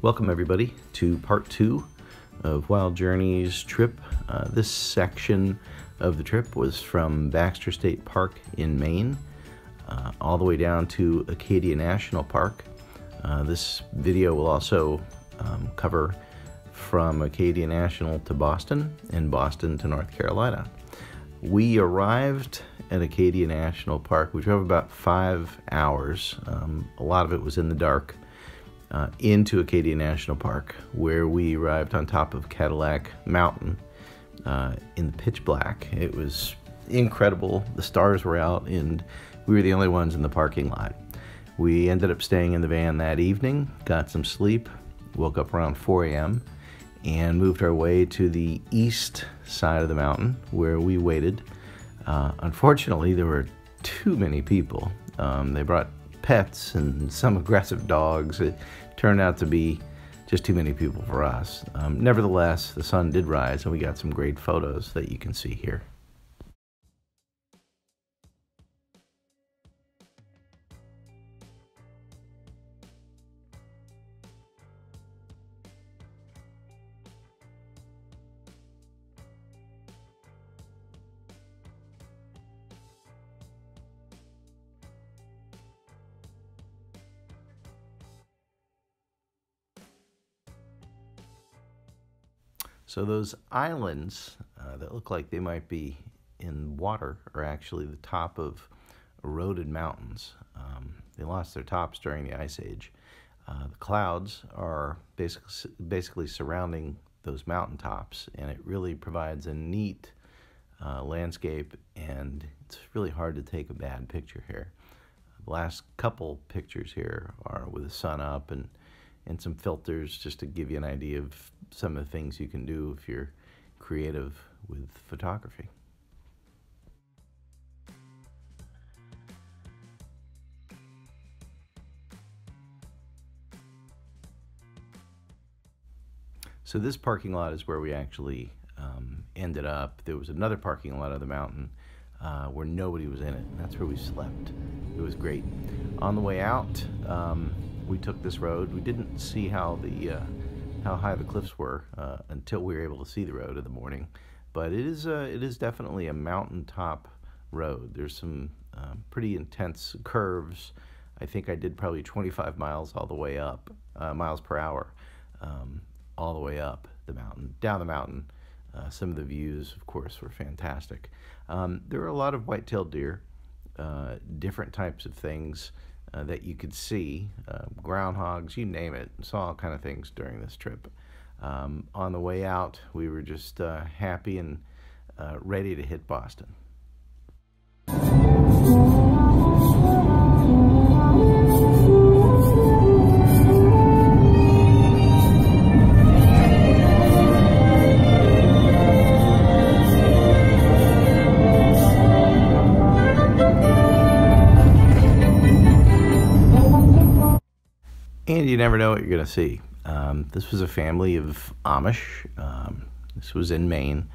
Welcome everybody to part 2 of Wild Journey's trip. This section of the trip was from Baxter State Park in Maine all the way down to Acadia National Park. This video will also cover from Acadia National to Boston and Boston to North Carolina. We arrived at Acadia National Park. We drove about 5 hours. A lot of it was in the dark. Into Acadia National Park, where we arrived on top of Cadillac Mountain in the pitch black. It was incredible. The stars were out and we were the only ones in the parking lot. We ended up staying in the van that evening, got some sleep, woke up around 4 a.m. and moved our way to the east side of the mountain where we waited. Unfortunately, there were too many people. They brought pets and some aggressive dogs. It turned out to be just too many people for us. Nevertheless, the sun did rise and we got some great photos that you can see here. So those islands that look like they might be in water are actually the top of eroded mountains. They lost their tops during the Ice Age. The clouds are basically surrounding those mountaintops, and it really provides a neat landscape, and it's really hard to take a bad picture here. The last couple pictures here are with the sun up and some filters, just to give you an idea of some of the things you can do if you're creative with photography. So this parking lot is where we actually ended up. There was another parking lot of the mountain where nobody was in it, and that's where we slept. It was great. On the way out, we took this road. We didn't see how high the cliffs were until we were able to see the road in the morning, but it is definitely a mountaintop road. There's some pretty intense curves. I think I did probably 25 miles all the way up, miles per hour, all the way up the mountain, down the mountain. Some of the views, of course, were fantastic. There were a lot of white-tailed deer, different types of things that you could see, groundhogs, you name it. Saw all kind of things during this trip. On the way out, we were just happy and ready to hit Boston. And you never know what you're going to see. This was a family of Amish. This was in Maine,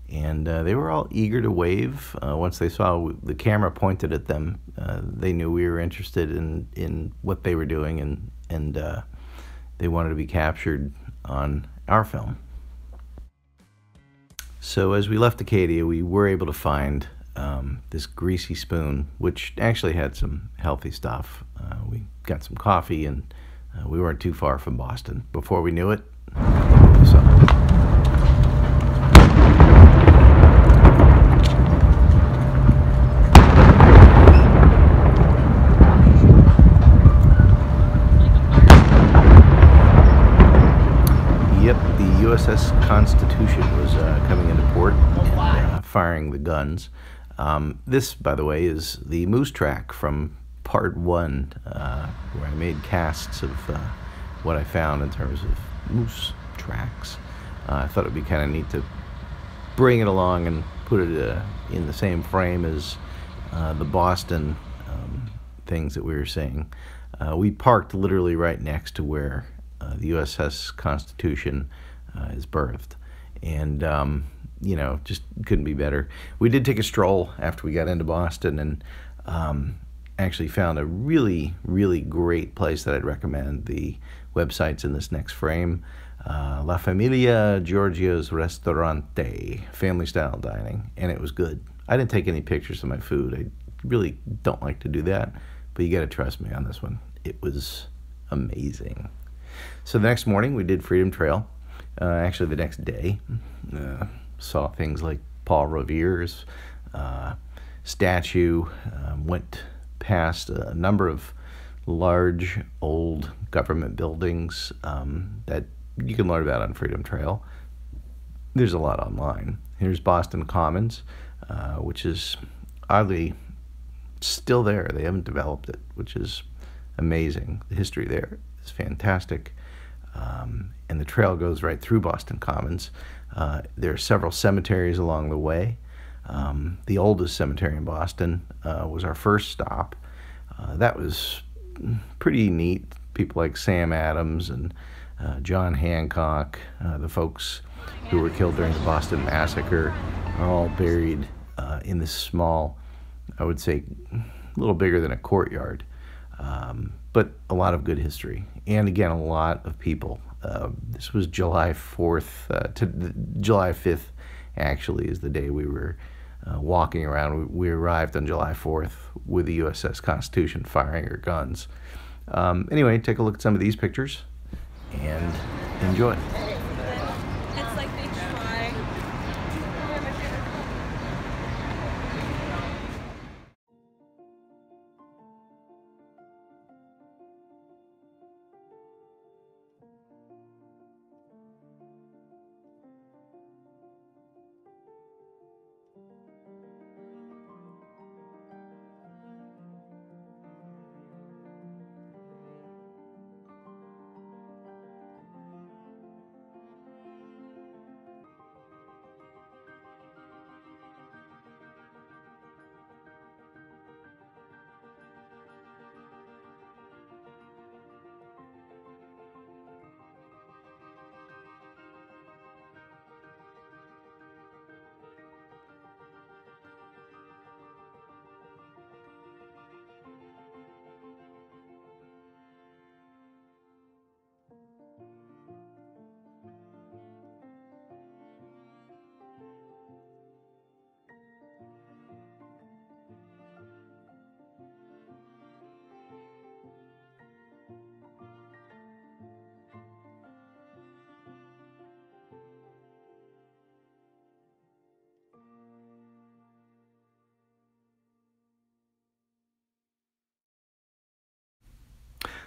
and they were all eager to wave. Once they saw the camera pointed at them, they knew we were interested in what they were doing, and they wanted to be captured on our film. So as we left Acadia, we were able to find this greasy spoon, which actually had some healthy stuff. We got some coffee, and we weren't too far from Boston. Before we knew it, Yep, the USS Constitution was coming into port and firing the guns. This, by the way, is the moose track from part 1, where I made casts of what I found in terms of moose tracks. I thought it would be kind of neat to bring it along and put it in the same frame as the Boston things that we were seeing. We parked literally right next to where the USS Constitution is berthed, and you know, just couldn't be better. We did take a stroll after we got into Boston, and actually found a really, really great place that I'd recommend. The website's in this next frame. La Familia Giorgio's Ristorante, family-style dining, and it was good. I didn't take any pictures of my food. I really don't like to do that, but you got to trust me on this one. It was amazing. So the next morning, we did Freedom Trail. Actually, the next day, saw things like Paul Revere's statue, went past a number of large old government buildings that you can learn about on Freedom Trail. There's a lot online. Here's Boston Commons, which is oddly still there. They haven't developed it, which is amazing. The history there is fantastic. And the trail goes right through Boston Commons. There are several cemeteries along the way. The oldest cemetery in Boston was our first stop. That was pretty neat. People like Sam Adams and John Hancock, the folks who were killed during the Boston Massacre, are all buried in this small, I would say, a little bigger than a courtyard, but a lot of good history. And again, a lot of people. This was July 4th to July 5th, actually, is the day we were walking around. We arrived on July 4th with the USS Constitution firing her guns. Anyway, take a look at some of these pictures and enjoy. It's like they try.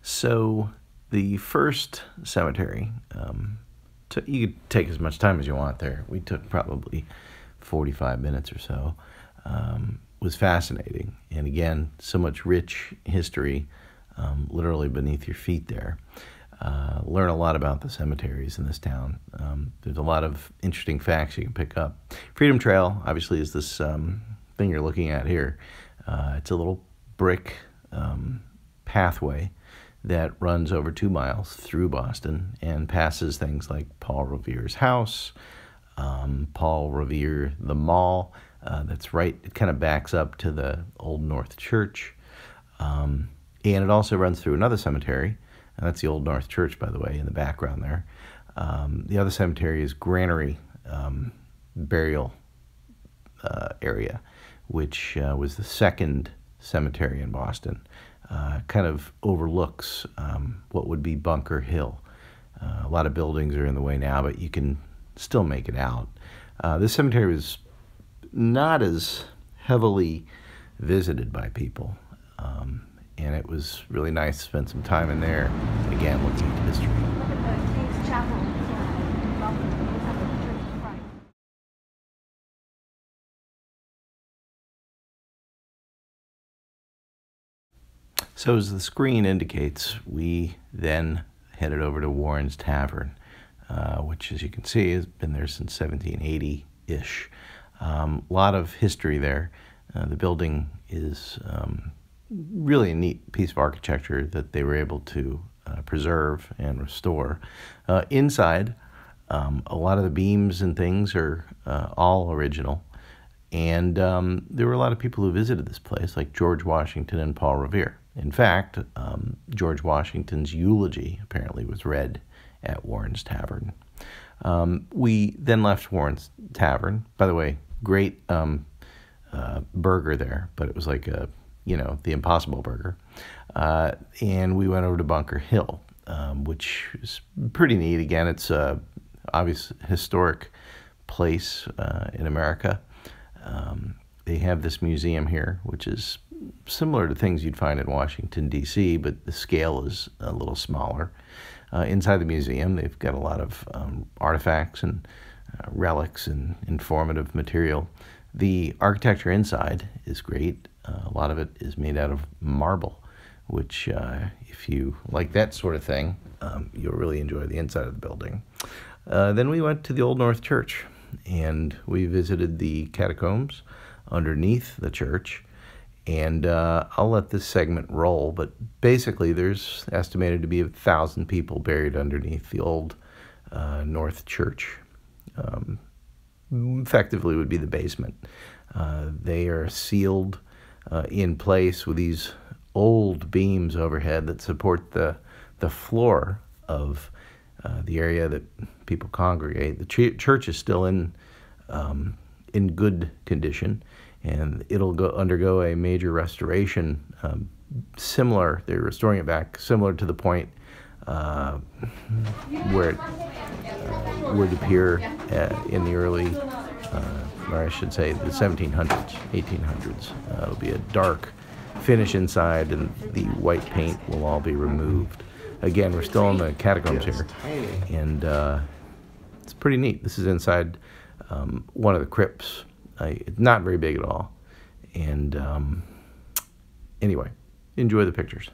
So the first cemetery, you could take as much time as you want there. We took probably 45 minutes or so. Was fascinating. And again, so much rich history literally beneath your feet there. Learn a lot about the cemeteries in this town. There's a lot of interesting facts you can pick up. Freedom Trail, obviously, is this thing you're looking at here. It's a little brick pathway that runs over 2 miles through Boston and passes things like Paul Revere's house, Paul Revere, the mall, that's right, it kind of backs up to the Old North Church, and it also runs through another cemetery, and that's the Old North Church, by the way, in the background there. The other cemetery is Granary Burial area, which was the second cemetery in Boston. Kind of overlooks what would be Bunker Hill. A lot of buildings are in the way now, but you can still make it out. This cemetery was not as heavily visited by people, and it was really nice to spend some time in there, again, looking at history. Look at the King's Chapel. So as the screen indicates, we then headed over to Warren's Tavern, which, as you can see, has been there since 1780-ish. A lot of history there. The building is really a neat piece of architecture that they were able to preserve and restore. Inside, a lot of the beams and things are all original, And there were a lot of people who visited this place, like George Washington and Paul Revere. In fact, George Washington's eulogy apparently was read at Warren's Tavern. We then left Warren's Tavern. By the way, great burger there, but it was like the Impossible Burger. And we went over to Bunker Hill, which is pretty neat. Again, it's a obvious historic place in America. They have this museum here, which is similar to things you'd find in Washington, D.C., but the scale is a little smaller. Inside the museum, they've got a lot of artifacts and relics and informative material. The architecture inside is great. A lot of it is made out of marble, which if you like that sort of thing, you'll really enjoy the inside of the building. Then we went to the Old North Church, and we visited the catacombs underneath the church. And I'll let this segment roll, but basically there's estimated to be 1,000 people buried underneath the Old North Church. Effectively would be the basement. They are sealed in place with these old beams overhead that support the floor of the area that people congregate. The church is still in good condition, and it'll undergo a major restoration. Similar, they're restoring it back, similar to the point where it would appear in the early, or I should say, the 1700s, 1800s. It'll be a dark finish inside, and the white paint will all be removed. Again, we're still in the catacombs here, and it's pretty neat. This is inside one of the crypts. It's not very big at all. And anyway, enjoy the pictures.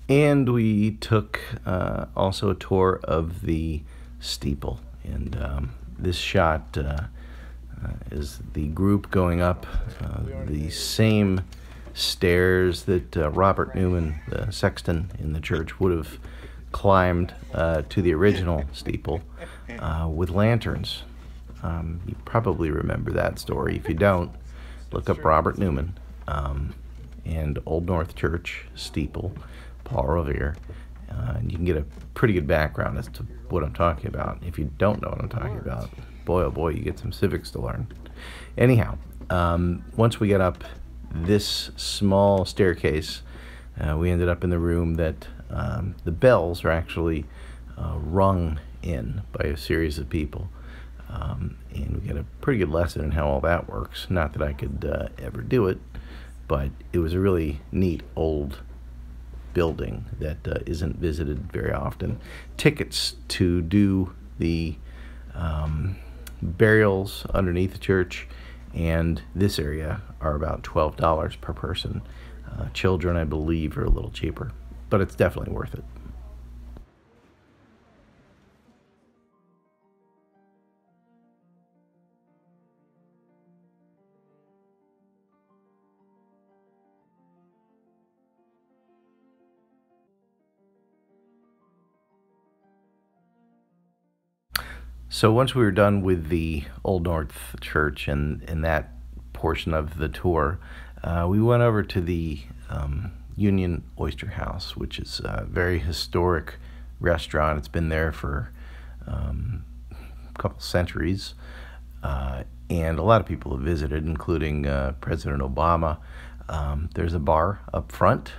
And we took also a tour of the steeple. And this shot is the group going up the same stairs that Robert Newman, the sexton in the church, would have climbed to the original steeple with lanterns. You probably remember that story. If you don't, look up Robert Newman and Old North Church steeple, Paul Revere, and you can get a pretty good background as to what I'm talking about. If you don't know what I'm talking about, boy oh boy, you get some civics to learn. Anyhow, once we get up this small staircase, we ended up in the room that the bells are actually rung in by a series of people. And we get a pretty good lesson in how all that works. Not that I could ever do it, but it was a really neat old building that isn't visited very often. Tickets to do the burials underneath the church and this area are about $12 per person. Children, I believe, are a little cheaper, but it's definitely worth it. So once we were done with the Old North Church and that portion of the tour, we went over to the Union Oyster House, which is a very historic restaurant. It's been there for a couple centuries. and a lot of people have visited, including President Obama. There's a bar up front,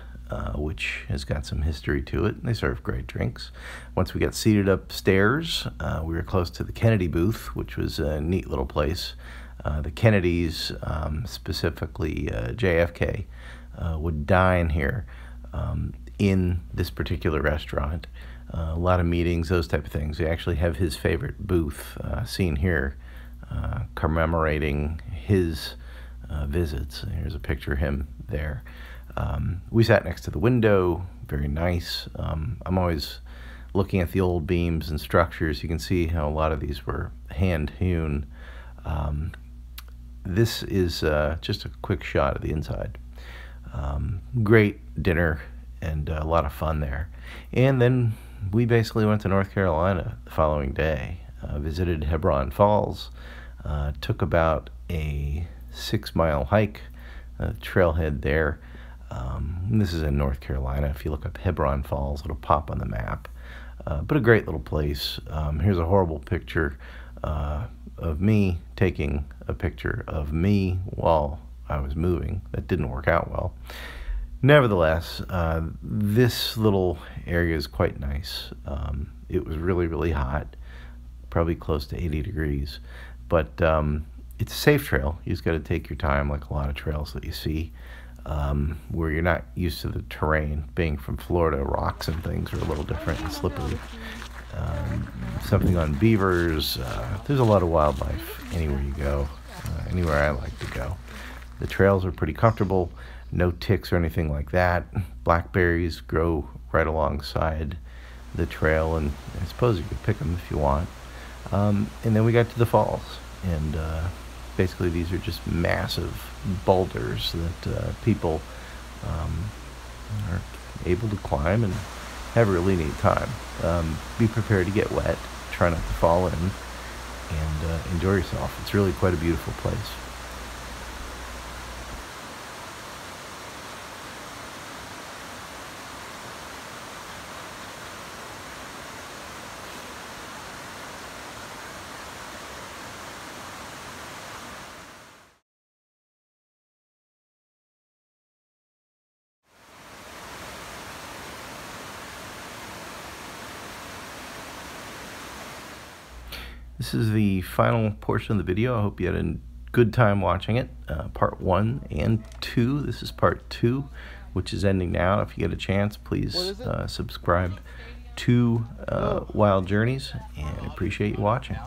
which has got some history to it, and they serve great drinks. Once we got seated upstairs, we were close to the Kennedy booth, which was a neat little place. The Kennedys, specifically JFK, would dine here in this particular restaurant. A lot of meetings, those type of things. We actually have his favorite booth seen here, commemorating his visits. Here's a picture of him there. We sat next to the window, very nice. I'm always looking at the old beams and structures. You can see how a lot of these were hand-hewn. This is just a quick shot of the inside. Great dinner and a lot of fun there. And then we basically went to North Carolina the following day. Visited Hebron Falls, took about a 6-mile hike, trailhead there. This is in North Carolina. If you look up Hebron Falls, it'll pop on the map. But a great little place. Here's a horrible picture of me taking a picture of me while I was moving. That didn't work out well. Nevertheless, this little area is quite nice. It was really, really hot, probably close to 80 degrees. But it's a safe trail. You just got to take your time, like a lot of trails that you see, where you're not used to the terrain. Being from Florida, rocks and things are a little different and slippery. Something on beavers. There's a lot of wildlife anywhere you go, anywhere I like to go. The trails are pretty comfortable. No ticks or anything like that. Blackberries grow right alongside the trail, and I suppose you could pick them if you want. And then we got to the falls, and basically these are just massive boulders that people are able to climb and have a really neat time. Be prepared to get wet, try not to fall in, and enjoy yourself. It's really quite a beautiful place. This is the final portion of the video. I hope you had a good time watching it. Part 1 and 2. This is part 2, which is ending now. If you get a chance, please subscribe to Wild Journeys, and I appreciate you watching.